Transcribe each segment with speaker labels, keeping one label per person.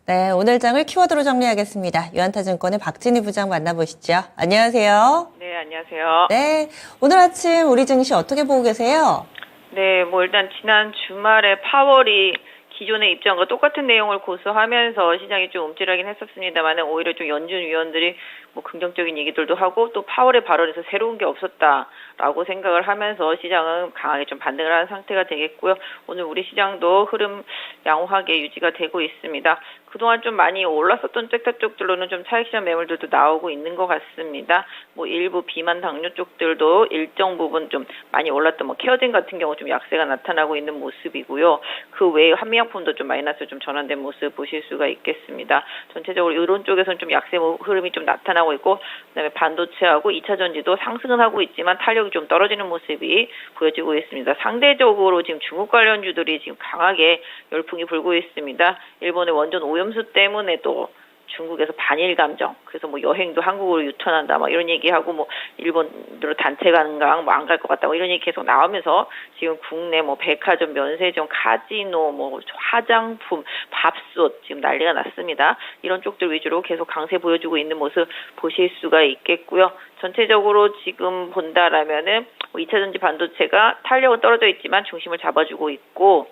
Speaker 1: 네, 오늘 장을 키워드로 정리하겠습니다. 유한타증권의 박진희 부장 만나보시죠. 안녕하세요.
Speaker 2: 네, 안녕하세요.
Speaker 1: 네, 오늘 아침 우리 증시 어떻게 보고 계세요?
Speaker 2: 네, 일단 지난 주말에 파월이 기존의 입장과 똑같은 내용을 고수하면서 시장이 좀 움찔하긴 했었습니다만 오히려 좀 연준 위원들이 긍정적인 얘기들도 하고 또 파월의 발언에서 새로운 게 없었다라고 생각을 하면서 시장은 강하게 좀 반등을 하는 상태가 되겠고요. 오늘 우리 시장도 흐름 양호하게 유지가 되고 있습니다. 그동안 좀 많이 올랐었던 섹터 쪽들로는 좀 차익시장 매물들도 나오고 있는 것 같습니다. 일부 비만 당뇨 쪽들도 일정 부분 좀 많이 올랐던 케어젠 같은 경우 좀 약세가 나타나고 있는 모습이고요. 그 외에 한미약품도 좀 마이너스로 좀 전환된 모습 보실 수가 있겠습니다. 전체적으로 이런 쪽에서는 좀 약세 흐름이 좀 나타나고 있고, 그다음에 반도체하고 2차 전지도 상승은 하고 있지만 탄력이 좀 떨어지는 모습이 보여지고 있습니다. 상대적으로 지금 중국 관련주들이 지금 강하게 열풍이 불고 있습니다. 일본의 원전 오염수 때문에 또 중국에서 반일 감정, 그래서 여행도 한국으로 유턴한다, 이런 얘기하고, 일본으로 단체 관광, 안 갈 것 같다, 이런 얘기 계속 나오면서 지금 국내 백화점, 면세점, 카지노, 화장품, 밥솥 지금 난리가 났습니다. 이런 쪽들 위주로 계속 강세 보여주고 있는 모습 보실 수가 있겠고요. 전체적으로 지금 본다라면은 2차 전지 반도체가 탄력은 떨어져 있지만 중심을 잡아주고 있고,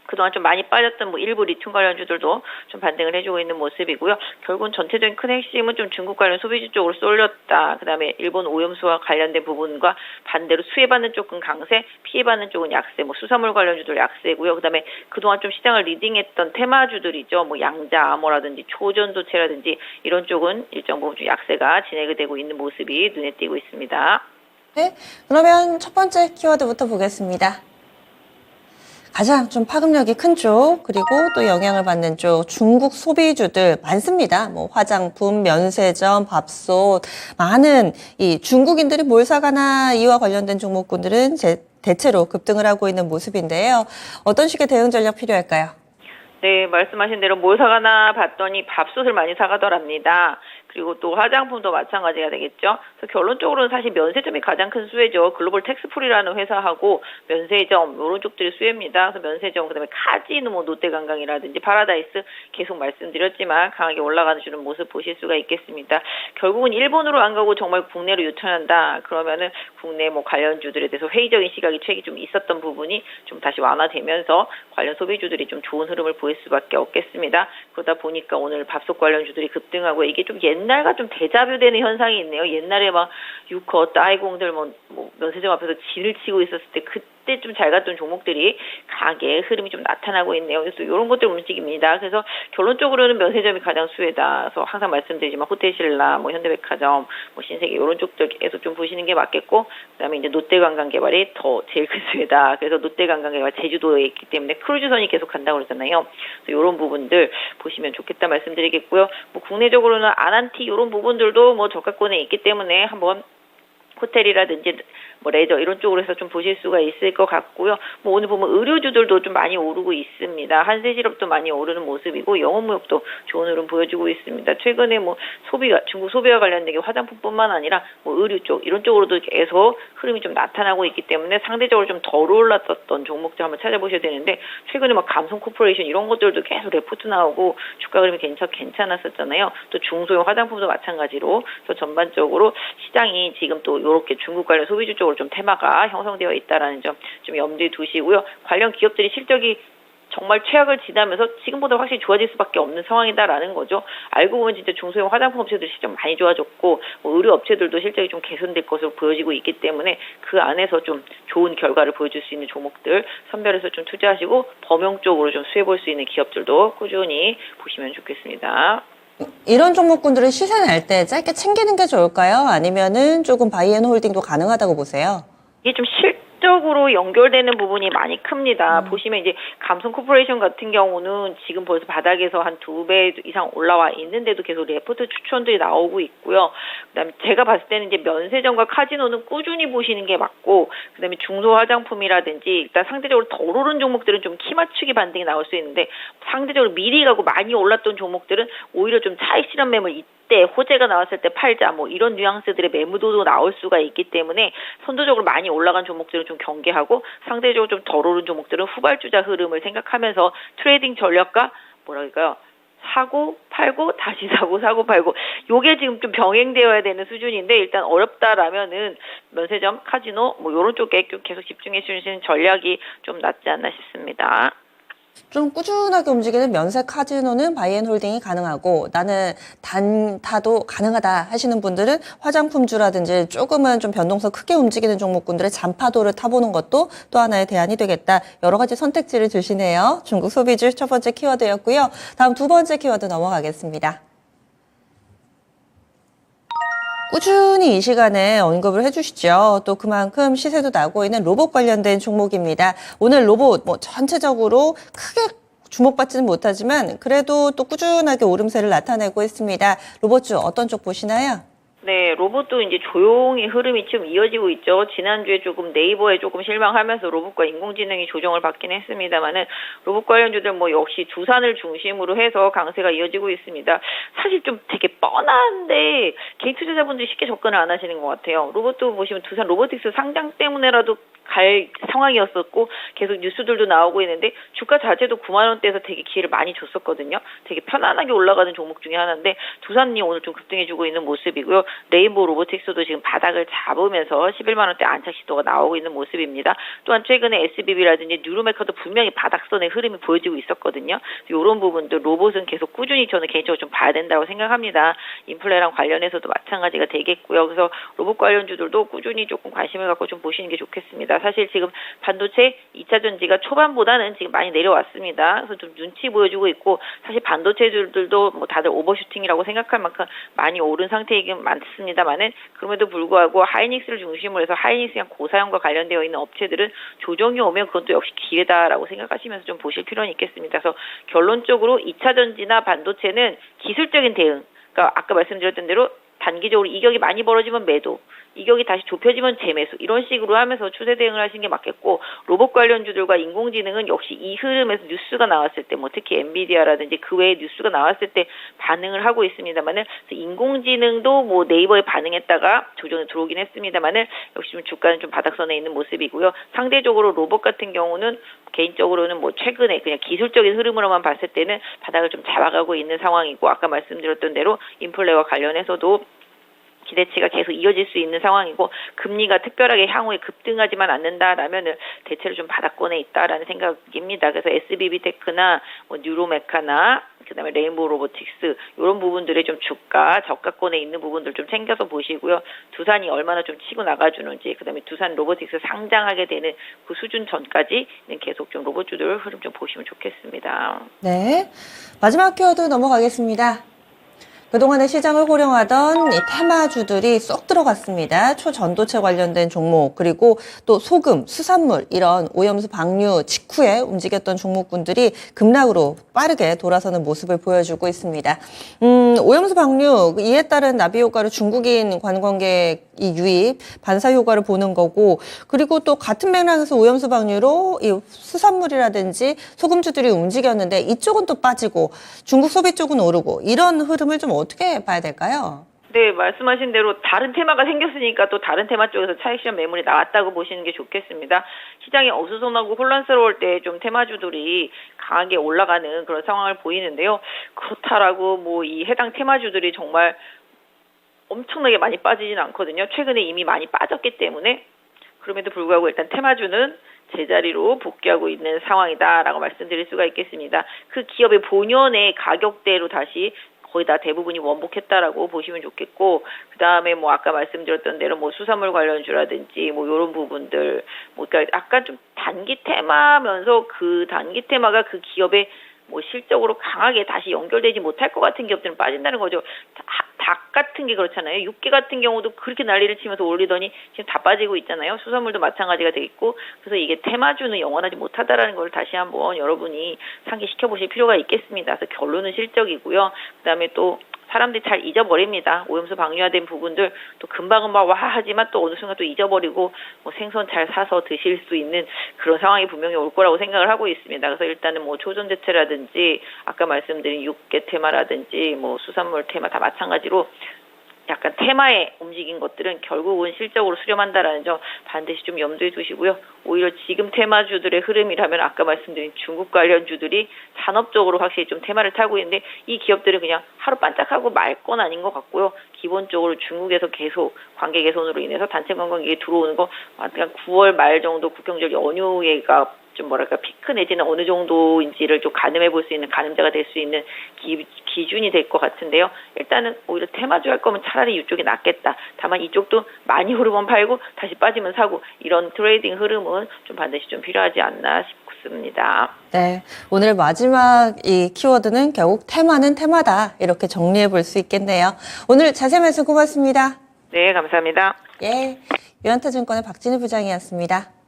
Speaker 2: 그동안 좀 많이 빠졌던 일부 리튬 관련주들도 좀 반등을 해주고 있는 모습이고요. 결국은 전체적인 큰 핵심은 좀 중국 관련 소비주 쪽으로 쏠렸다. 그다음에 일본 오염수와 관련된 부분과 반대로 수혜받는 쪽은 강세, 피해받는 쪽은 약세, 수산물 관련주들 약세고요. 그다음에 그동안 좀 시장을 리딩했던 테마주들이죠. 양자 암호라든지 초전도체라든지 이런 쪽은 일정 부분 좀 약세가 진행이 되고 있는 모습이 눈에 띄고 있습니다.
Speaker 1: 네, 그러면 첫 번째 키워드부터 보겠습니다. 가장 좀 파급력이 큰 쪽, 그리고 또 영향을 받는 쪽, 중국 소비주들 많습니다. 화장품, 면세점, 밥솥, 많은 이 중국인들이 뭘 사가나 이와 관련된 종목군들은 대체로 급등을 하고 있는 모습인데요. 어떤 식의 대응 전략 필요할까요?
Speaker 2: 네, 말씀하신 대로 뭘 사가나 봤더니 밥솥을 많이 사가더랍니다. 그리고 또 화장품도 마찬가지가 되겠죠. 그래서 결론적으로는 사실 면세점이 가장 큰 수혜죠. 글로벌 텍스프리라는 회사하고 면세점 이런 쪽들이 수혜입니다. 그래서 면세점, 그다음에 카지노, 롯데관광이라든지 파라다이스 계속 말씀드렸지만 강하게 올라가는 주는 모습 보실 수가 있겠습니다. 결국은 일본으로 안 가고 정말 국내로 유턴한다. 그러면은 국내 관련주들에 대해서 회의적인 시각이 최근에 좀 있었던 부분이 좀 다시 완화되면서 관련 소비주들이 좀 좋은 흐름을 보일 수밖에 없겠습니다. 그러다 보니까 오늘 밥솥 관련주들이 급등하고 이게 좀 옛날과 좀 데자뷰되는 현상이 있네요. 옛날에 유커, 따이공들 면세점 앞에서 진을 치고 있었을 때 그때 좀 잘 갔던 종목들이 강하게 흐름이 좀 나타나고 있네요. 그래서 이런 것들 움직입니다. 그래서 결론적으로는 면세점이 가장 수혜다. 그래서 항상 말씀드리지만 호텔신라, 현대백화점, 신세계 이런 쪽들에서 좀 보시는 게 맞겠고, 그다음에 이제 롯데관광개발이 더 제일 큰 수혜다. 그래서 롯데관광개발 제주도에 있기 때문에 크루즈선이 계속 간다고 그러잖아요. 그래서 이런 부분들 보시면 좋겠다 말씀드리겠고요. 국내적으로는 아난티 이런 부분들도 저가권에 있기 때문에 한번 호텔이라든지 레저 이런 쪽으로 해서 좀 보실 수가 있을 것 같고요. 오늘 보면 의료주들도 좀 많이 오르고 있습니다. 한세실업도 많이 오르는 모습이고 영업무역도 좋은 흐름 보여주고 있습니다. 최근에 중국 소비와 관련된 게 화장품뿐만 아니라 의류 쪽 이런 쪽으로도 계속 흐름이 좀 나타나고 있기 때문에 상대적으로 좀 덜 올랐었던 종목들 한번 찾아보셔야 되는데, 최근에 감성 코퍼레이션 이런 것들도 계속 레포트 나오고 주가 흐름이 괜찮았었잖아요. 또 중소형 화장품도 마찬가지로. 그래서 전반적으로 시장이 지금 또 이렇게 중국 관련 소비주 쪽으로 좀 테마가 형성되어 있다라는 점 좀 염두에 두시고요. 관련 기업들이 실적이 정말 최악을 지나면서 지금보다 확실히 좋아질 수밖에 없는 상황이다라는 거죠. 알고 보면 진짜 중소형 화장품 업체들 실적 많이 좋아졌고 의류 업체들도 실적이 좀 개선될 것으로 보여지고 있기 때문에 그 안에서 좀 좋은 결과를 보여줄 수 있는 종목들 선별해서 좀 투자하시고 범용적으로 좀 수혜볼 수 있는 기업들도 꾸준히 보시면 좋겠습니다.
Speaker 1: 이런 종목군들을 시세 낼 때 짧게 챙기는 게 좋을까요? 아니면은 조금 바이앤홀딩도 가능하다고 보세요?
Speaker 2: 이게 좀 실적으로 연결되는 부분이 많이 큽니다. 보시면 이제 감성 코퍼레이션 같은 경우는 지금 벌써 바닥에서 한 2배 이상 올라와 있는데도 계속 레포트 추천들이 나오고 있고요. 그다음에 제가 봤을 때는 이제 면세점과 카지노는 꾸준히 보시는 게 맞고, 그다음에 중소 화장품이라든지 일단 상대적으로 덜 오른 종목들은 좀 키 맞추기 반등이 나올 수 있는데, 상대적으로 미리 가고 많이 올랐던 종목들은 오히려 좀 차익 실현 매물 때 호재가 나왔을 때 팔자 이런 뉘앙스들의 매물도 나올 수가 있기 때문에 선도적으로 많이 올라간 종목들은 좀 경계하고 상대적으로 좀 덜 오른 종목들은 후발주자 흐름을 생각하면서 트레이딩 전략과 사고 팔고 다시 사고 사고 팔고 요게 지금 좀 병행되어야 되는 수준인데 일단 어렵다라면은 면세점, 카지노 뭐 요런 쪽에 계속 집중해 주시는 전략이 좀 낫지 않나 싶습니다.
Speaker 1: 좀 꾸준하게 움직이는 면세 카지노는 바이앤홀딩이 가능하고 나는 단타도 가능하다 하시는 분들은 화장품주라든지 조금은 좀 변동성 크게 움직이는 종목군들의 잔파도를 타보는 것도 또 하나의 대안이 되겠다. 여러 가지 선택지를 주시네요. 중국 소비주 첫 번째 키워드였고요. 다음 두 번째 키워드 넘어가겠습니다. 꾸준히 이 시간에 언급을 해주시죠. 또 그만큼 시세도 나고 있는 로봇 관련된 종목입니다. 오늘 로봇 전체적으로 크게 주목받지는 못하지만 그래도 또 꾸준하게 오름세를 나타내고 있습니다. 로봇주 어떤 쪽 보시나요?
Speaker 2: 네, 로봇도 이제 조용히 흐름이 좀 이어지고 있죠. 지난주에 조금 네이버에 조금 실망하면서 로봇과 인공지능이 조정을 받긴 했습니다만은 로봇 관련주들 뭐 역시 두산을 중심으로 해서 강세가 이어지고 있습니다. 사실 좀 되게 뻔한데 개인 투자자분들이 쉽게 접근을 안 하시는 것 같아요. 로봇도 보시면 두산 로보틱스 상장 때문에라도 갈 상황이었었고 계속 뉴스들도 나오고 있는데 주가 자체도 9만 원대에서 되게 기회를 많이 줬었거든요. 되게 편안하게 올라가는 종목 중에 하나인데 두산이 오늘 좀 급등해주고 있는 모습이고요. 레인보우 로보틱스도 지금 바닥을 잡으면서 11만 원대 안착 시도가 나오고 있는 모습입니다. 또한 최근에 SBB라든지 뉴로메카도 분명히 바닥선의 흐름이 보여지고 있었거든요. 이런 부분들 로봇은 계속 꾸준히 저는 개인적으로 좀 봐야 된다고 생각합니다. 인플레랑 관련해서도 마찬가지가 되겠고요. 그래서 로봇 관련주들도 꾸준히 조금 관심을 갖고 좀 보시는 게 좋겠습니다. 사실 지금 반도체 2차 전지가 초반보다는 지금 많이 내려왔습니다. 그래서 좀 눈치 보여주고 있고 사실 반도체들도 뭐 다들 오버슈팅이라고 생각할 만큼 많이 오른 상태이긴 많습니다만은 그럼에도 불구하고 하이닉스를 중심으로 해서 하이닉스랑 고사양과 관련되어 있는 업체들은 조정이 오면 그것도 역시 기회다라고 생각하시면서 좀 보실 필요는 있겠습니다. 그래서 결론적으로 2차 전지나 반도체는 기술적인 대응, 그러니까 아까 말씀드렸던 대로 단기적으로 이격이 많이 벌어지면 매도, 이격이 다시 좁혀지면 재매수 이런 식으로 하면서 추세 대응을 하시는 게 맞겠고 로봇 관련주들과 인공지능은 역시 이 흐름에서 뉴스가 나왔을 때 뭐 특히 엔비디아라든지 그 외에 뉴스가 나왔을 때 반응을 하고 있습니다만은 인공지능도 뭐 네이버에 반응했다가 조정에 들어오긴 했습니다만은 역시 좀 주가는 좀 바닥선에 있는 모습이고요. 상대적으로 로봇 같은 경우는 개인적으로는 뭐 최근에 그냥 기술적인 흐름으로만 봤을 때는 바닥을 좀 잡아가고 있는 상황이고 아까 말씀드렸던 대로 인플레와 관련해서도 기대치가 계속 이어질 수 있는 상황이고 금리가 특별하게 향후에 급등하지만 않는다라면은 대체로 좀 바닥권에 있다라는 생각입니다. 그래서 SBB테크나 뭐 뉴로메카나 그다음에 레인보우 로보틱스 이런 부분들의 좀 주가 저가권에 있는 부분들 좀 챙겨서 보시고요. 두산이 얼마나 좀 치고 나가주는지 그다음에 두산 로보틱스 상장하게 되는 그 수준 전까지는 계속 좀 로봇주들 흐름 좀 보시면 좋겠습니다.
Speaker 1: 네, 마지막 키워드 넘어가겠습니다. 그동안의 시장을 호령하던 이 테마주들이 쏙 들어갔습니다. 초전도체 관련된 종목, 그리고 또 소금, 수산물 이런 오염수 방류 직후에 움직였던 종목군들이 급락으로 빠르게 돌아서는 모습을 보여주고 있습니다. 오염수 방류, 이에 따른 나비 효과를 중국인 관광객이 유입, 반사 효과를 보는 거고, 그리고 또 같은 맥락에서 오염수 방류로 이 수산물이라든지 소금주들이 움직였는데 이쪽은 또 빠지고 중국 소비 쪽은 오르고 이런 흐름을 좀 어떻게 봐야 될까요?
Speaker 2: 네, 말씀하신 대로 다른 테마가 생겼으니까 또 다른 테마 쪽에서 차익 실현 매물이 나왔다고 보시는 게 좋겠습니다. 시장이 어수선하고 혼란스러울 때 좀 테마주들이 강하게 올라가는 그런 상황을 보이는데요. 그렇다라고 뭐 이 해당 테마주들이 정말 엄청나게 많이 빠지진 않거든요. 최근에 이미 많이 빠졌기 때문에 그럼에도 불구하고 일단 테마주는 제자리로 복귀하고 있는 상황이다라고 말씀드릴 수가 있겠습니다. 그 기업의 본연의 가격대로 다시 거의 다 대부분이 원복했다라고 보시면 좋겠고, 그 다음에 뭐 아까 말씀드렸던 대로 뭐 수산물 관련주라든지 뭐 이런 부분들, 뭐 그러니까 약간 좀 단기 테마면서 그 단기 테마가 그 기업의 뭐 실적으로 강하게 다시 연결되지 못할 것 같은 기업들은 빠진다는 거죠. 닭 같은 게 그렇잖아요. 육개 같은 경우도 그렇게 난리를 치면서 올리더니 지금 다 빠지고 있잖아요. 수산물도 마찬가지가 되겠고, 그래서 이게 테마주는 영원하지 못하다라는 걸 다시 한번 여러분이 상기시켜 보실 필요가 있겠습니다. 그래서 결론은 실적이고요. 그다음에 또 사람들이 잘 잊어버립니다. 오염수 방류화된 부분들 또 금방금방 와 하지만 또 어느 순간 또 잊어버리고 뭐 생선 잘 사서 드실 수 있는 그런 상황이 분명히 올 거라고 생각을 하고 있습니다. 그래서 일단은 뭐 초전제체라든지 아까 말씀드린 육개 테마라든지 뭐 수산물 테마 다 마찬가지로 약간 테마에 움직인 것들은 결국은 실적으로 수렴한다라는 점 반드시 좀 염두에 두시고요. 오히려 지금 테마주들의 흐름이라면 아까 말씀드린 중국 관련주들이 산업적으로 확실히 좀 테마를 타고 있는데 이 기업들은 그냥 하루 반짝하고 말 건 아닌 것 같고요. 기본적으로 중국에서 계속 관계 개선으로 인해서 단체 관광객이 들어오는 거 약간 9월 말 정도 국경절 연휴가 좀 뭐랄까 피크 내지는 어느 정도인지를 좀 가늠해 볼 수 있는 가늠자가 될 수 있는 기준이 될 것 같은데요. 일단은 오히려 테마주 할 거면 차라리 이쪽이 낫겠다. 다만 이쪽도 많이 오르면 팔고 다시 빠지면 사고 이런 트레이딩 흐름은 좀 반드시 좀 필요하지 않나 싶습니다.
Speaker 1: 네, 오늘 마지막 이 키워드는 결국 테마는 테마다 이렇게 정리해 볼 수 있겠네요. 오늘 자세한 말씀 고맙습니다.
Speaker 2: 네, 감사합니다.
Speaker 1: 예, 유한타증권의 박진희 부장이었습니다.